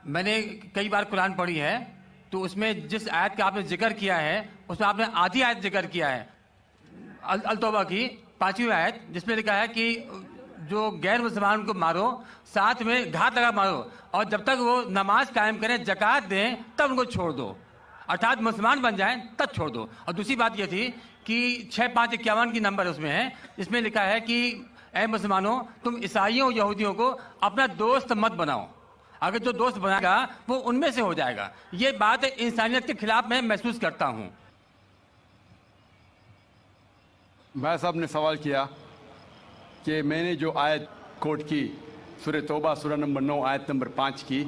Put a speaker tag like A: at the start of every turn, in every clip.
A: मैंने कई बार कुरान पढ़ी है, तो उसमें जिस आयत का आपने जिक्र किया है उसमें आपने आधी आयत जिक्र किया है, अल तौबा की 5वीं आयत, जिसमें लिखा है कि जो गैर मुसलमान को मारो, साथ में घात लगा मारो, और जब तक वो नमाज कायम करें, जकात दें, तब उनको छोड़ दो, अर्थात मुसलमान बन जाएं तब छोड़ दो। और दूसरी बात ये थी कि 6551 की नंबर उसमें है, इसमें लिखा है कि ऐ मुसलमानों, तुम ईसाइयों यहूदियों को अपना दोस्त मत बनाओ, अगर जो दोस्त बनाएगा वो उनमें से हो जाएगा। ये बात इंसानियत के खिलाफ मैं महसूस करता हूं।
B: भाई साहब ने सवाल किया कि मैंने जो आयत कोट की सूरह तौबा सूरह नंबर 9 आयत नंबर 5 की,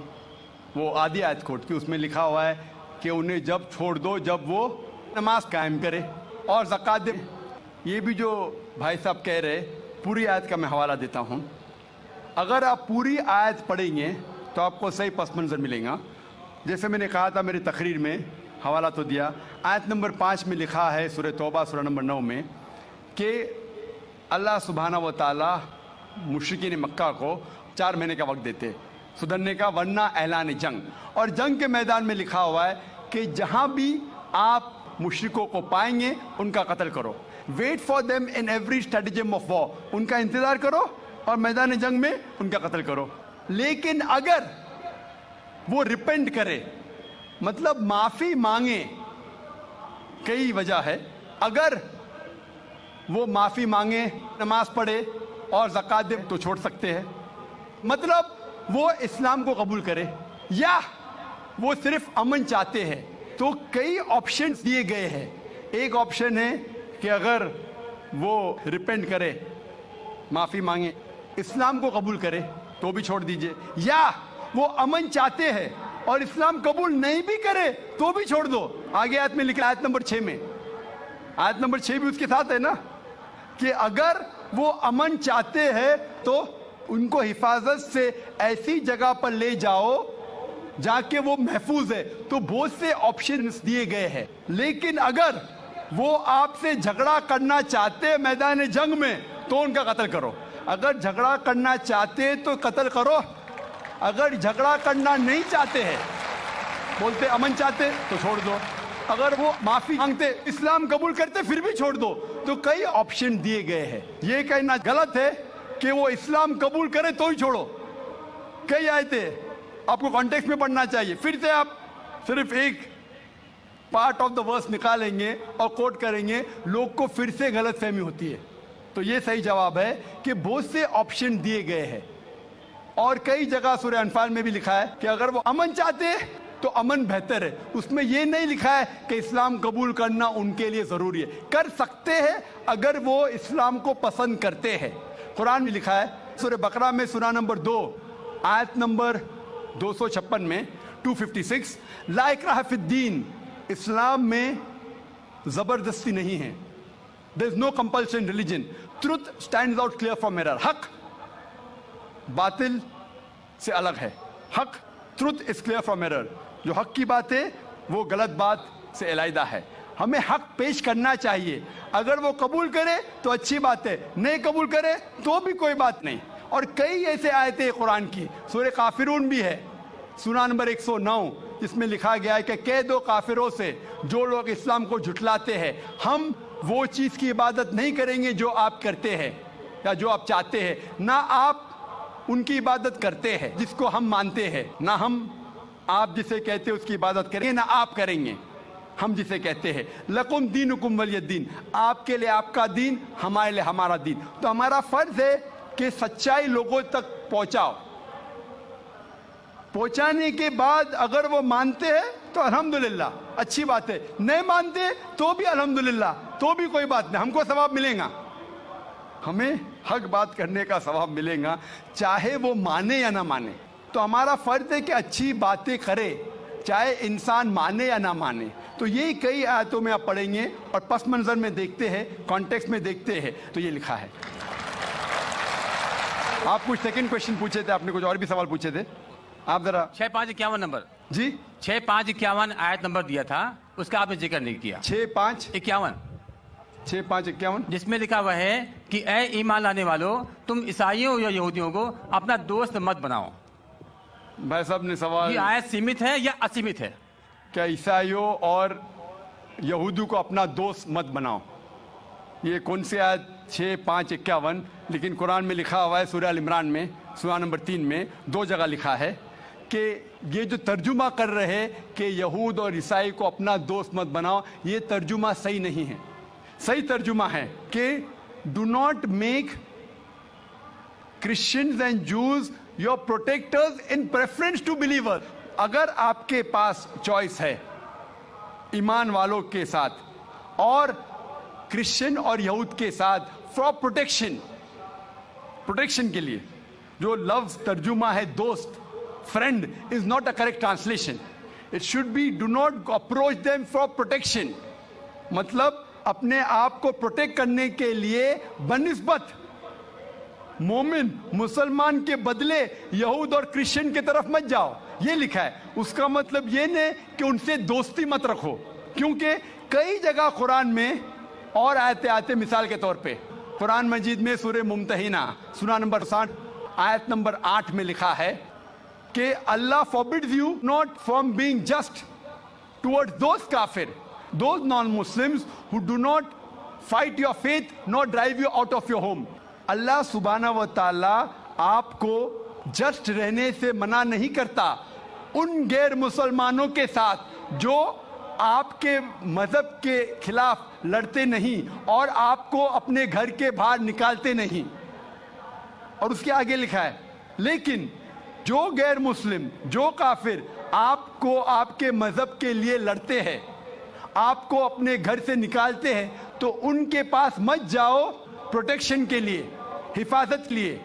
B: वो आधी आयत कोट की, उसमें लिखा हुआ है कि उन्हें जब छोड़ दो जब वो नमाज कायम करे और ज़कात दे। ये भी जो भाई साहब कह रहे, पूरी आयत का मैं हवाला देता हूँ। अगर आप पूरी आयत पढ़ेंगे तो आपको सही पस मंज़र मिलेगा। जैसे मैंने कहा था मेरी तकरीर में, हवाला तो दिया, आयत नंबर 5 में लिखा है सूरह तौबा सूरह नंबर 9 में कि अल्लाह सुब्हाना व तआला मुशरिकीन मक्का को 4 महीने का वक्त देते सुधरने का, वरना ऐलान जंग। और जंग के मैदान में लिखा हुआ है कि जहाँ भी आप मुशरिकों को पाएंगे उनका कत्ल करो। Wait for them in every stratagem of war, उनका इंतज़ार करो और मैदान जंग में उनका कत्ल करो। लेकिन अगर वो रिपेंट करे, मतलब माफ़ी मांगे, कई वजह है, अगर वो माफ़ी मांगे, नमाज पढ़े और ज़कात दे तो छोड़ सकते हैं। मतलब वो इस्लाम को कबूल करे या वो सिर्फ अमन चाहते हैं। तो कई ऑप्शंस दिए गए हैं। एक ऑप्शन है कि अगर वो रिपेंट करे, माफ़ी मांगे, इस्लाम को कबूल करे तो भी छोड़ दीजिए, या वो अमन चाहते हैं और इस्लाम कबूल नहीं भी करे तो भी छोड़ दो। आगे आयत में लिखा, आयत नंबर 6 में, आयत नंबर 6 भी उसके साथ है ना, कि अगर वो अमन चाहते हैं तो उनको हिफाजत से ऐसी जगह पर ले जाओ जहाँ के वो महफूज है। तो बहुत से ऑप्शंस दिए गए हैं। लेकिन अगर वो आपसे झगड़ा करना चाहते हैं मैदान जंग में तो उनका कत्ल करो। अगर झगड़ा करना चाहते तो कत्ल करो, अगर झगड़ा करना नहीं चाहते हैं, बोलते अमन चाहते तो छोड़ दो, अगर वो माफी मांगते, इस्लाम कबूल करते, फिर भी छोड़ दो। तो कई ऑप्शन दिए गए हैं। ये कहना गलत है कि वो इस्लाम कबूल करे तो ही छोड़ो। कई आयतें आपको कॉन्टेक्स्ट में पढ़ना चाहिए। फिर से आप सिर्फ एक पार्ट ऑफ द वर्स निकालेंगे और कोट करेंगे, लोग को फिर से गलत फहमी होती है। तो ये सही जवाब है कि बहुत से ऑप्शन दिए गए हैं। और कई जगह सूरह अनफाल में भी लिखा है कि अगर वो अमन चाहते हैं तो अमन बेहतर है। उसमें ये नहीं लिखा है कि इस्लाम कबूल करना उनके लिए ज़रूरी है। कर सकते हैं अगर वो इस्लाम को पसंद करते हैं। कुरान में लिखा है सूरह बकरा में सूरह नंबर 2 आयत नंबर 256 में 256, ला इक्राह फिद्दीन, इस्लाम में ज़बरदस्ती नहीं है। There is no compulsion religion, truth stands out clear from error. हक बातिल से अलग है। हक, truth is clear from error. जो हक की बात है वो गलत बात से अलहदा है। हमें हक पेश करना चाहिए। अगर वो कबूल करे तो अच्छी बात है, नहीं कबूल करे तो भी कोई बात नहीं। और कई ऐसे आयतें हैं कुरान की, सूरह काफिरून भी है, सूरह नंबर 109, जिसमें लिखा गया है कि कह दो काफिरों से जो लोग इस्लाम को झुठलाते हैं, हम वो चीज़ की इबादत नहीं करेंगे जो आप करते हैं या जो आप चाहते हैं, ना आप उनकी इबादत करते हैं जिसको हम मानते हैं, ना हम आप जिसे कहते हैं उसकी इबादत करेंगे, ना आप करेंगे हम जिसे कहते हैं। लकुम दीनुकुम वलियद्दीन, आपके लिए आपका दीन, हमारे लिए हमारा दीन। तो हमारा फर्ज है कि सच्चाई लोगों तक पहुंचाओ। पहुंचाने के बाद अगर वो मानते हैं तो अल्हम्दुलिल्लाह, अच्छी बात है। नहीं मानते तो भी अल्हम्दुलिल्लाह, तो भी कोई बात नहीं, हमको सवाब मिलेगा। हमें हक बात करने का सवाब मिलेगा, चाहे वो माने या ना माने। तो हमारा फर्ज है कि अच्छी बातें करे, चाहे इंसान माने या ना माने। तो ये कई आयतों में आप पढ़ेंगे और पस मंजर में देखते हैं, कॉन्टेक्स्ट में देखते हैं, तो ये लिखा है। आप कुछ सेकंड क्वेश्चन पूछे थे, आपने कुछ और भी सवाल पूछे थे, आप जरा
A: 6551 नंबर
B: जी
A: 6551 आयत नंबर दिया था, उसका आपने जिक्र नहीं किया।
B: 6551
A: जिसमें लिखा हुआ है कि ए ईमान लाने वालों, तुम ईसाइयों या यहूदियों को अपना दोस्त मत बनाओ।
B: भाई साहब ने सवाल,
A: ये आयत सीमित है या असीमित है?
B: क्या ईसाइयों और यहूदियों को अपना दोस्त मत बनाओ, ये कौन सी आयत? 6:5-51। लेकिन कुरान में लिखा हुआ है, सूरह अल इमरान में सूरह नंबर 3 में 2 जगह लिखा है कि ये जो तर्जुमा कर रहे हैं कि यहूद और ईसाई को अपना दोस्त मत बनाओ, ये तर्जुमा सही नहीं है। सही तर्जुमा है कि do not make Christians and Jews your protectors in preference to believer. अगर आपके पास चॉइस है ईमान वालों के साथ और क्रिश्चियन और यहूद के साथ फॉर प्रोटेक्शन के लिए, जो लफ्ज तर्जुमा है दोस्त, friend is not a correct translation. It should be do not approach them for protection, मतलब अपने आप को प्रोटेक्ट करने के लिए बनिस्बत मोमिन मुसलमान के बदले यहूद और क्रिश्चियन की तरफ मत जाओ, ये लिखा है। उसका मतलब ये नहीं कि उनसे दोस्ती मत रखो, क्योंकि कई जगह कुरान में और आयतें आते, मिसाल के तौर पे कुरान मजीद में सूरह मुम्तहिना सूरह नंबर 60 आयत नंबर 8 में लिखा है कि अल्लाह forbids you not from being just towards those काफिर, those non Muslims who do not fight your faith not drive you out of your home. अल्लाह सुब्हानहू व तआला आपको जस्ट रहने से मना नहीं करता उन गैर मुसलमानों के साथ जो आपके मजहब के खिलाफ लड़ते नहीं और आपको अपने घर के बाहर निकालते नहीं। और उसके आगे लिखा है, लेकिन जो गैर मुस्लिम, जो काफिर आपको आपके मजहब के लिए लड़ते हैं, आपको अपने घर से निकालते हैं, तो उनके पास मत जाओ प्रोटेक्शन के लिए, हिफाजत के लिए।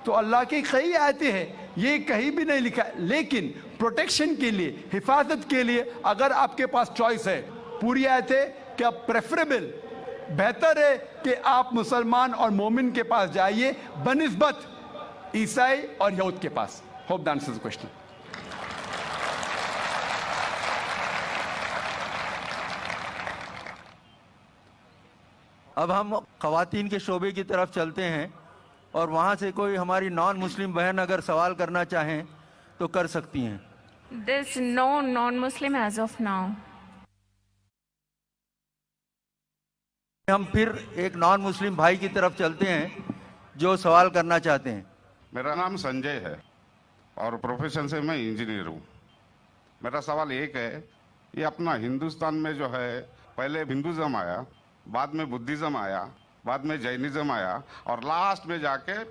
B: तो अल्लाह की कई आयतें हैं, ये कहीं भी नहीं लिखा है, लेकिन प्रोटेक्शन के लिए, हिफाजत के लिए अगर आपके पास चॉइस है, पूरी आयतें क्या प्रेफरेबल, बेहतर है कि आप मुसलमान और मोमिन के पास जाइए बनिस्बत ईसाई और यहूद के पास। Hope that answers the question.
C: अब हम ख़वातीन के शोबे की तरफ चलते हैं और वहाँ से कोई हमारी नॉन मुस्लिम बहन अगर सवाल करना चाहें तो कर सकती हैं।
D: There's no non-Muslim as of now.
C: हम फिर एक नॉन मुस्लिम भाई की तरफ चलते हैं जो सवाल करना चाहते हैं।
E: मेरा नाम संजय है और प्रोफेशन से मैं इंजीनियर हूँ। मेरा सवाल एक है, ये अपना हिंदुस्तान में जो है, पहले हिंदुज़म आया, बाद में बुद्धिज़्म आया, बाद में जैनिज़्म आया और लास्ट में जाके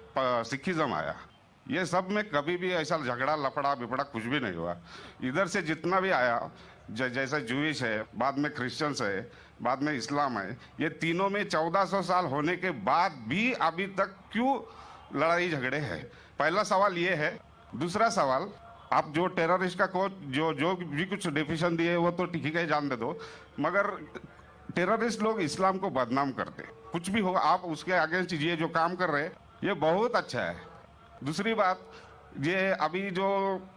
E: सिखिज़्म आया। ये सब में कभी भी ऐसा झगड़ा लफड़ा बिपड़ा कुछ भी नहीं हुआ। इधर से जितना भी आया, जैसे जूइश है, बाद में क्रिश्चियंस है, बाद में इस्लाम है, ये तीनों में 1400 साल होने के बाद भी अभी तक क्यों लड़ाई झगड़े हैं? पहला सवाल ये है। दूसरा सवाल, आप जो टेररिस्ट का जो भी कुछ डेफिनेशन दिए वो तो ठीक है, जान दे दो, मगर टेररिस्ट लोग इस्लाम को बदनाम करते, कुछ भी हो आप उसके अगेंस्ट ये जो काम कर रहे हैं ये बहुत अच्छा है। दूसरी बात, ये अभी जो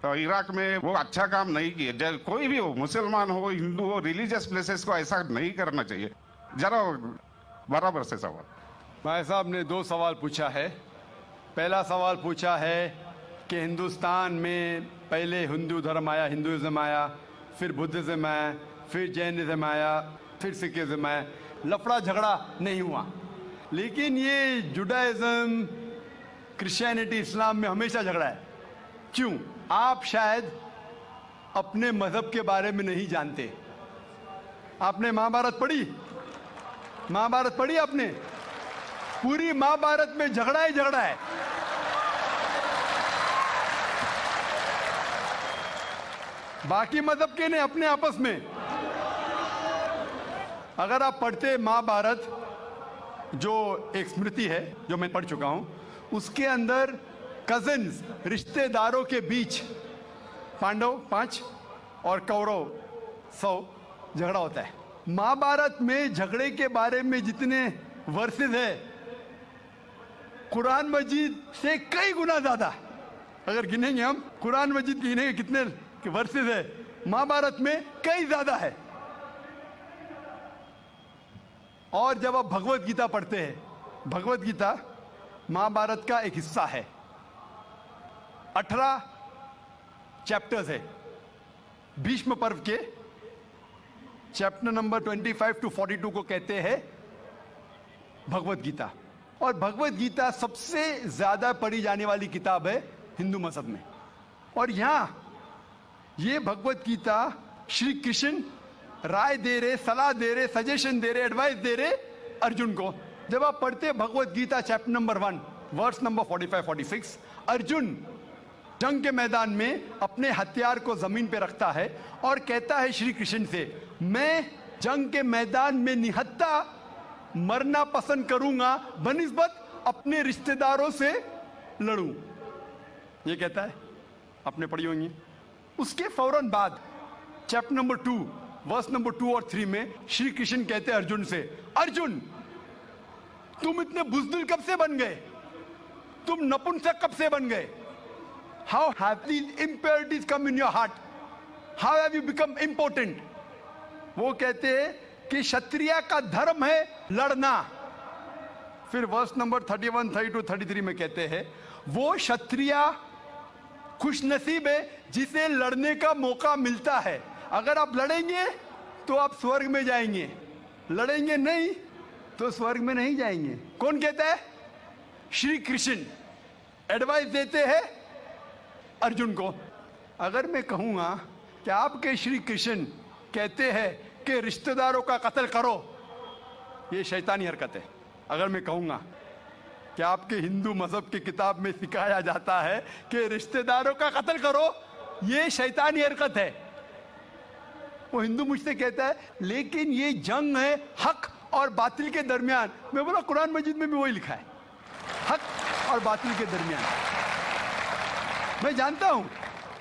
E: इराक में वो अच्छा काम नहीं किए, कोई भी हो, मुसलमान हो, हिंदू हो, रिलीजियस प्लेसेस को ऐसा नहीं करना चाहिए। जरा बराबर से सवाल।
B: भाई साहब ने 2 सवाल पूछा है। पहला सवाल पूछा है कि हिंदुस्तान में पहले हिंदू धर्म आया, हिंदुइज्म आया, फिर बुद्धिज्म आया, फिर जैनिज्म आया, फिर सिखिज्म आया, लफड़ा झगड़ा नहीं हुआ। लेकिन ये जुडाइज्म, क्रिश्चियनिटी, इस्लाम में हमेशा झगड़ा है। क्यों? आप शायद अपने मजहब के बारे में नहीं जानते। आपने महाभारत पढ़ी? महाभारत पढ़ी आपने? पूरी महाभारत में झगड़ा ही झगड़ा है। बाकी मजहब के नहीं, अपने आपस में। अगर आप पढ़ते महाभारत, जो एक स्मृति है जो मैं पढ़ चुका हूं, उसके अंदर कजिन्स, रिश्तेदारों के बीच पांडव 5 और कौरव 100 झगड़ा होता है। महाभारत में झगड़े के बारे में जितने वर्सेस है, कुरान मजीद से कई गुना ज्यादा। अगर गिनेंगे हम, कुरान मजीद गिनेंगे कितने वर्सेस है, महाभारत में कई ज्यादा है। और जब आप भगवत गीता पढ़ते हैं, भगवत गीता महाभारत का एक हिस्सा है। 18 चैप्टर्स है भीष्म पर्व के। चैप्टर नंबर 25 to 42 को कहते हैं भगवत गीता। और भगवत गीता सबसे ज्यादा पढ़ी जाने वाली किताब है हिंदू मजहब में। और यहां ये भगवत गीता श्री कृष्ण राय दे रहे, सलाह दे रहे, सजेशन दे रहे, एडवाइस दे रहे अर्जुन को। जब आप पढ़ते Bhagavad Gita chapter number 1 verse number 45-46, Arjun जंग के मैदान में अपने हथियार को जमीन पे रखता है और कहता है श्री कृष्ण से, मैं जंग के मैदान में निहत्था मरना पसंद करूंगा बनिस्बत अपने रिश्तेदारों से लड़ूं। ये कहता है, आपने पढ़ी होंगी। उसके फौरन बाद चैप्टर नंबर 2 वर्स नंबर 2 और 3 में श्री कृष्ण कहते हैं अर्जुन से, अर्जुन तुम इतने बुज़दिल कब से बन गए, तुम नपुंसक कब से बन गए? How have these impurities come in your heart, how have you become important? वो कहते हैं कि क्षत्रिय का धर्म है लड़ना। फिर वर्स नंबर 31, 32, 33 में कहते हैं वो क्षत्रिय खुशनसीब है जिसे लड़ने का मौका मिलता है। अगर आप लड़ेंगे तो आप स्वर्ग में जाएंगे, लड़ेंगे नहीं तो स्वर्ग में नहीं जाएंगे। कौन कहता है? श्री कृष्ण एडवाइस देते हैं अर्जुन को। अगर मैं कहूंगा कि आपके श्री कृष्ण कहते हैं कि रिश्तेदारों का कत्ल करो, ये शैतानी हरकत है। अगर मैं कहूंगा कि आपके हिंदू मजहब की किताब में सिखाया जाता है कि रिश्तेदारों का कत्ल करो, ये शैतानी हरकत है। वो हिंदू मुझसे कहता है लेकिन ये जंग है हक और बातिल के दरमियान। मैं बोला कुरान मजीद में भी वही लिखा है, हक और बातिल के दरमियान। मैं जानता हूं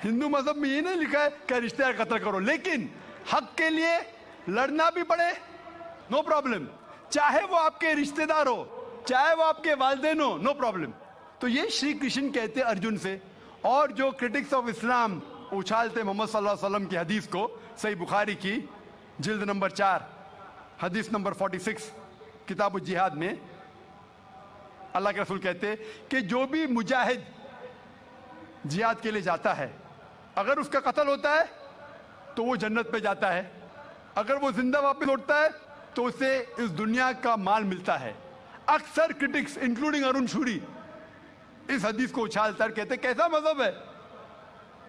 B: हिंदू मजहब में ये नहीं लिखा है कि रिश्तेदार कत्ल करो, लेकिन हक के लिए लड़ना भी पड़े, नो प्रॉब्लम। चाहे वो आपके रिश्तेदार हो, चाहे वो आपके वालिदैन हो, नो प्रॉब्लम। तो ये श्री कृष्ण कहते अर्जुन से। और जो क्रिटिक्स ऑफ इस्लाम उछालते मोहम्मद सल्लल्लाहु अलैहि वसल्लम की हदीस को, सही बुखारी की जिल्द नंबर 4 हदीस नंबर 46 किताब जिहाद में अल्लाह के रसूल कहते कि जो भी मुजाहिद जिहाद के लिए जाता है, अगर उसका कत्ल होता है तो वो जन्नत पे जाता है, अगर वो जिंदा वापस लौटता है तो उसे इस दुनिया का माल मिलता है। अक्सर क्रिटिक्स इंक्लूडिंग अरुण शूरी इस हदीस को उछालकर कहते कैसा मजहब है,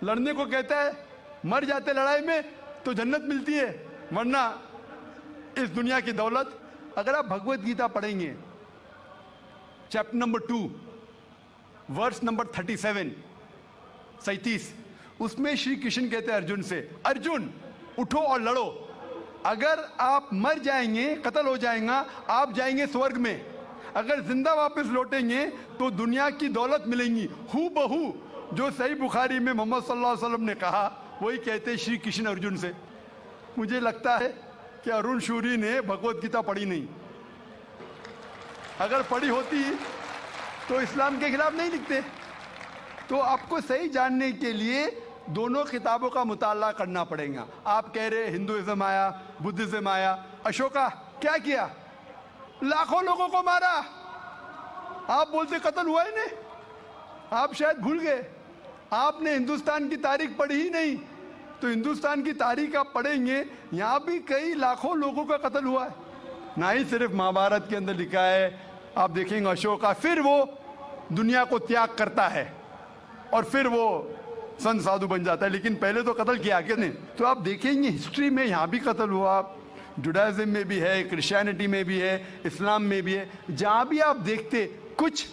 B: लड़ने को कहता है, मर जाते लड़ाई में तो जन्नत मिलती है, वरना इस दुनिया की दौलत। अगर आप भगवत गीता पढ़ेंगे चैप्टर नंबर 2 वर्स नंबर 37, उसमें श्री कृष्ण कहते हैं अर्जुन से, अर्जुन उठो और लड़ो। अगर आप मर जाएंगे, कत्ल हो जाएगा, आप जाएंगे स्वर्ग में। अगर जिंदा वापस लौटेंगे तो दुनिया की दौलत मिलेंगी। हू बहू जो सही बुखारी में मोहम्मद सल्लल्लाहु अलैहि वसल्लम ने कहा, वही कहते श्री कृष्ण अर्जुन से। मुझे लगता है कि अरुण शूरी ने भगवत गीता पढ़ी नहीं। अगर पढ़ी होती तो इस्लाम के खिलाफ नहीं लिखते। तो आपको सही जानने के लिए दोनों किताबों का मुताला करना पड़ेगा। आप कह रहे हिंदुइज्म आया, बुद्धिज्म आया। अशोका क्या किया? लाखों लोगों को मारा। आप बोलते कत्ल हुआ ही नहीं, आप शायद भूल गए, आपने हिंदुस्तान की तारीख पढ़ी ही नहीं। तो हिंदुस्तान की तारीख आप पढ़ेंगे, यहां भी कई लाखों लोगों का कत्ल हुआ है। ना ही सिर्फ महाभारत के अंदर लिखा है, आप देखेंगे अशोका फिर वो दुनिया को त्याग करता है और फिर वो संत साधु बन जाता है, लेकिन पहले तो कत्ल किया कि नहीं। तो आप देखेंगे हिस्ट्री में यहाँ भी कत्ल हुआ, जुडाइज्म में भी है, क्रिश्चियनिटी में भी है, इस्लाम में भी है। जहाँ भी आप देखते कुछ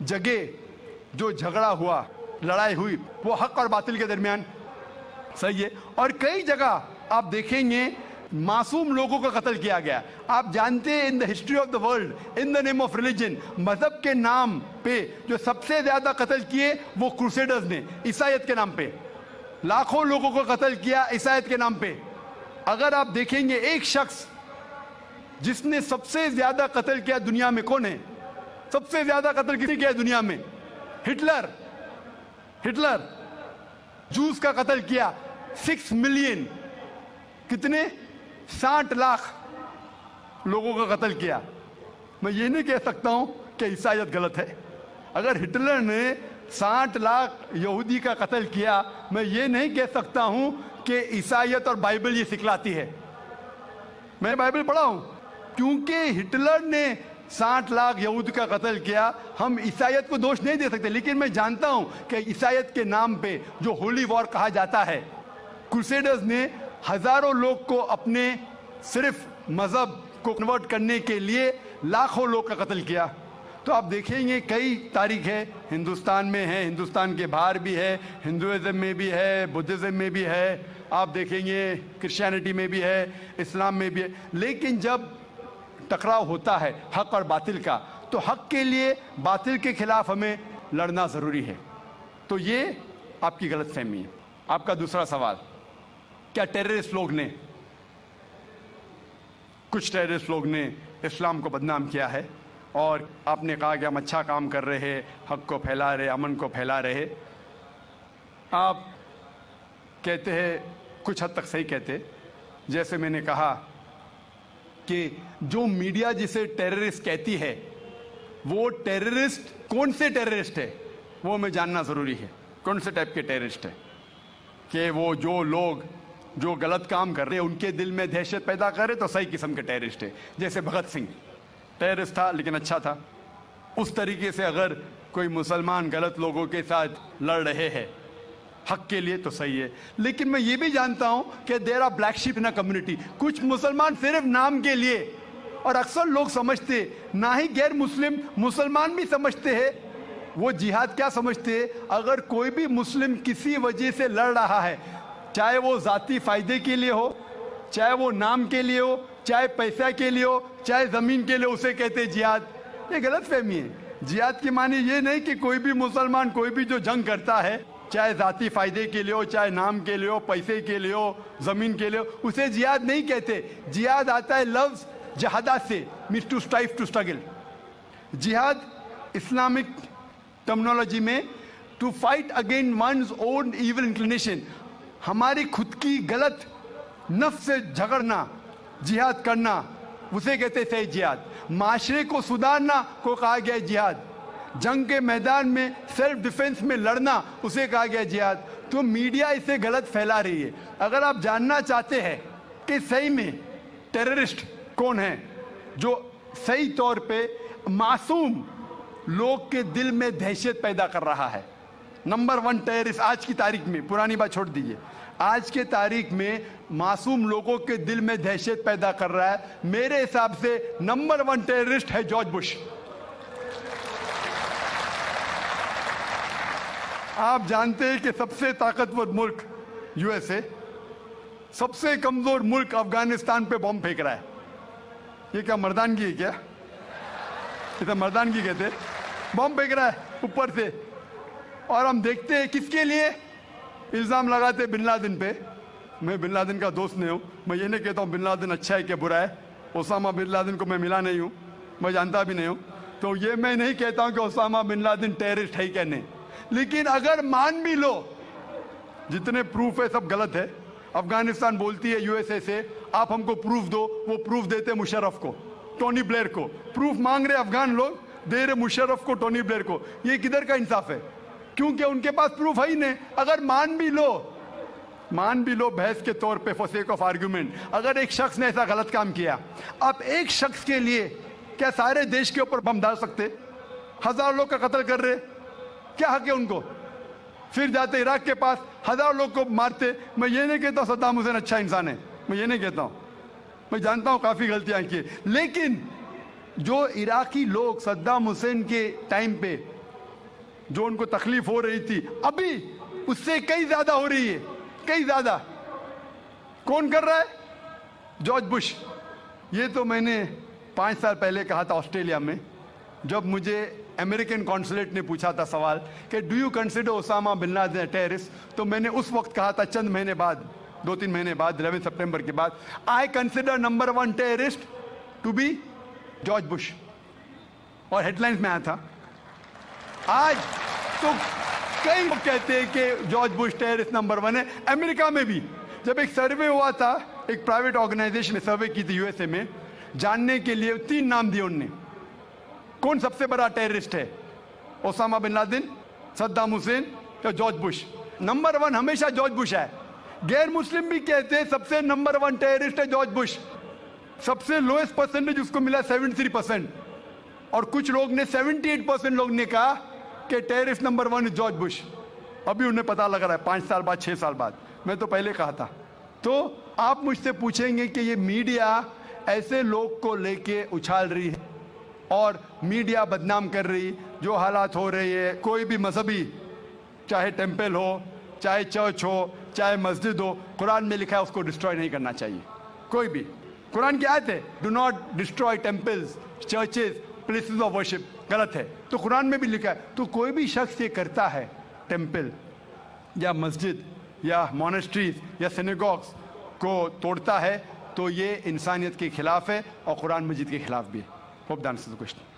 B: जगह जो झगड़ा हुआ, लड़ाई हुई, वो हक और बातिल के दरमियान, सही है। और कई जगह आप देखेंगे मासूम लोगों का कत्ल किया गया। आप जानते हैं in the history of the world, in the name of religion, मजहब के नाम पे जो सबसे ज्यादा कत्ल किए वो क्रूसेडर्स ने, ईसाईयत के नाम पे लाखों लोगों को कत्ल किया, ईसाईयत के नाम पे। अगर आप देखेंगे एक शख्स जिसने सबसे ज्यादा कत्ल किया दुनिया में, कौन है? सबसे ज्यादा कत्ल किसी किया दुनिया में? हिटलर। हिटलर जूस का कत्ल किया, 6 मिलियन, कितने 60 लाख लोगों का कत्ल किया। मैं ये नहीं कह सकता हूं कि ईसाईयत गलत है। अगर हिटलर ने 60 लाख यहूदी का कत्ल किया, मैं ये नहीं कह सकता हूं कि ईसाईयत और बाइबल ये सिखलाती है। मैं बाइबल पढ़ा हूं, क्योंकि हिटलर ने 60 लाख यहूद का कत्ल किया, हम ईसाईयत को दोष नहीं दे सकते। लेकिन मैं जानता हूं कि ईसाईयत के नाम पे जो होली वॉर कहा जाता है, क्रूसेडर्स ने हजारों लोग को अपने सिर्फ मजहब को कन्वर्ट करने के लिए लाखों लोग का कत्ल किया। तो आप देखेंगे कई तारीख है, हिंदुस्तान में है, हिंदुस्तान के बाहर भी है, हिंदुइज्म में भी है, बुद्धिज्म में भी है, आप देखेंगे क्रिश्चियनिटी में भी है, इस्लाम में भी है। लेकिन जब टकराव होता है हक और बातिल का, तो हक के लिए बातिल के खिलाफ हमें लड़ना ज़रूरी है। तो ये आपकी गलतफहमी है। आपका दूसरा सवाल, क्या टेररिस्ट लोग ने, कुछ टेररिस्ट लोग ने इस्लाम को बदनाम किया है, और आपने कहा कि हम अच्छा काम कर रहे हैं, हक को फैला रहे, अमन को फैला रहे। आप कहते हैं, कुछ हद तक सही कहते, जैसे मैंने कहा कि जो मीडिया जिसे टेररिस्ट कहती है, वो टेररिस्ट कौन से टेररिस्ट है वो हमें जानना ज़रूरी है। कौन से टाइप के टेररिस्ट है, कि वो जो लोग जो गलत काम कर रहे हैं उनके दिल में दहशत पैदा करे तो सही किस्म के टेररिस्ट है। जैसे भगत सिंह टेररिस्ट था लेकिन अच्छा था, उस तरीके से अगर कोई मुसलमान गलत लोगों के साथ लड़ रहे हैं हक के लिए तो सही है। लेकिन मैं ये भी जानता हूं कि there are black sheep in a community. कुछ मुसलमान सिर्फ नाम के लिए, और अक्सर लोग समझते, ना ही गैर मुस्लिम, मुसलमान भी समझते हैं, वो जिहाद क्या समझते हैं, अगर कोई भी मुस्लिम किसी वजह से लड़ रहा है, चाहे वो ज़ाती फ़ायदे के लिए हो, चाहे वो नाम के लिए हो, चाहे पैसा के लिए हो, चाहे ज़मीन के लिए, उसे कहते हैं जिहाद। ये गलत फहमी है। जिहाद की मानी ये नहीं कि कोई भी मुसलमान कोई भी जो जंग करता है, चाहे ज़ाती फ़ायदे के लिए हो, चाहे नाम के लिए हो, पैसे के लिए हो, ज़मीन के लिए हो, उसे जिहाद नहीं कहते। जिहाद आता है लफ्ज़ जहादा से, means to strive, to struggle. जिहाद इस्लामिक टर्मिनोलॉजी में to fight against one's own evil inclination, हमारी खुद की गलत नफ्स से झगड़ना, जिहाद करना, उसे कहते थे जिहाद। माशरे को सुधारना को कहा गया जिहाद। जंग के मैदान में सेल्फ डिफेंस में लड़ना, उसे कहा गया जिहाद। तो मीडिया इसे गलत फैला रही है। अगर आप जानना चाहते हैं कि सही में टेररिस्ट कौन है, जो सही तौर पे मासूम लोग के दिल में दहशत पैदा कर रहा है, नंबर 1 टेररिस्ट आज की तारीख में, पुरानी बात छोड़ दीजिए, आज के तारीख में मासूम लोगों के दिल में दहशत पैदा कर रहा है, मेरे हिसाब से नंबर 1 टेररिस्ट है जॉर्ज बुश। आप जानते हैं कि सबसे ताकतवर मुल्क यूएसए, सबसे कमजोर मुल्क अफगानिस्तान पे बॉम्ब फेंक रहा है। ये क्या मर्दानगी है क्या? इसे मर्दानगी कहते हैं। बॉम्ब फेंक रहा है ऊपर से, और हम देखते हैं किसके लिए इल्ज़ाम लगाते बिन लादेन पे। मैं बिन लादेन का दोस्त नहीं हूँ, मैं ये नहीं कहता हूँ बिन लादेन अच्छा है क्या बुरा है। ओसामा बिन लादेन को मैं मिला नहीं हूँ, मैं जानता भी नहीं हूँ, तो ये मैं नहीं कहता हूँ कि ओसामा बिन लादेन टेररिस्ट है क्या नहीं। लेकिन अगर मान भी लो, जितने प्रूफ है सब गलत है। अफगानिस्तान बोलती है यूएसए से, आप हमको प्रूफ दो, वो प्रूफ देते मुशर्रफ को, टोनी ब्लेयर को। प्रूफ मांग रहे अफगान लोग, दे रहे मुशर्रफ को, टोनी ब्लेयर को। ये किधर का इंसाफ है? क्योंकि उनके पास प्रूफ है ही नहीं। अगर मान भी लो बहस के तौर पे, फॉर सेक ऑफ आर्ग्यूमेंट, अगर एक शख्स ने ऐसा गलत काम किया, आप एक शख्स के लिए क्या सारे देश के ऊपर बम डाल सकते? 1000 लोग का कत्ल कर रहे, क्या हक है उनको? फिर जाते इराक के पास 1000 लोग को मारते। मैं ये नहीं कहता सद्दाम हुसैन अच्छा इंसान है, मैं ये नहीं कहता हूँ, मैं जानता हूँ काफ़ी गलतियाँ की, लेकिन जो इराकी लोग सद्दाम हुसैन के टाइम पे जो उनको तकलीफ हो रही थी, अभी उससे कई ज़्यादा हो रही है, कई ज़्यादा। कौन कर रहा है? George Bush. ये तो मैंने 5 साल पहले कहा था ऑस्ट्रेलिया में, जब मुझे अमेरिकन कॉन्सुलेट ने पूछा था सवाल कि do you consider Osama bin Laden terrorist, तो मैंने उस वक्त कहा था, चंद महीने बाद, 2-3 महीने बाद, 11 सितंबर के बाद, I consider number 1 terrorist to be George Bush, और हेडलाइंस में आया था। आज तो कई लोग कहते हैं कि जॉर्ज बुश टेररिस्ट नंबर 1 है। अमेरिका में भी जब एक सर्वे हुआ था, एक प्राइवेट ऑर्गेनाइजेशन ने सर्वे की थी यूएसए में, जानने के लिए 3 नाम दिए उनने, कौन सबसे बड़ा टेररिस्ट है? Osama bin Laden, Saddam Hussein या जॉर्ज बुश? नंबर 1 हमेशा जॉर्ज बुश है। गैर मुस्लिम भी कहते हैं सबसे नंबर 1 टेररिस्ट है जॉर्ज बुश। सबसे लोएस्ट परसेंटेज उसको मिला 73%, और कुछ लोग ने 78% लोग ने कहा कि टेररिस्ट नंबर 1 जॉर्ज बुश। अभी उन्हें पता लग रहा है 5 साल बाद, 6 साल बाद। मैं तो पहले कहा था। तो आप मुझसे पूछेंगे कि ये मीडिया ऐसे लोग को लेके उछाल रही है और मीडिया बदनाम कर रही, जो हालात हो रही है, कोई भी मजहबी, चाहे टेम्पल हो, चाहे चर्च हो, चाहे मस्जिद हो, कुरान में लिखा है उसको डिस्ट्रॉय नहीं करना चाहिए। कोई भी कुरान की आयत है, do not destroy temples, churches, places of worship, गलत है। तो कुरान में भी लिखा है। तो कोई भी शख्स ये करता है, टेम्पल या मस्जिद या मोनेस्ट्रीज या सिनेगॉग्स को तोड़ता है, तो ये इंसानियत के खिलाफ है और कुरान मजीद के खिलाफ भी है। Hope that answers the question.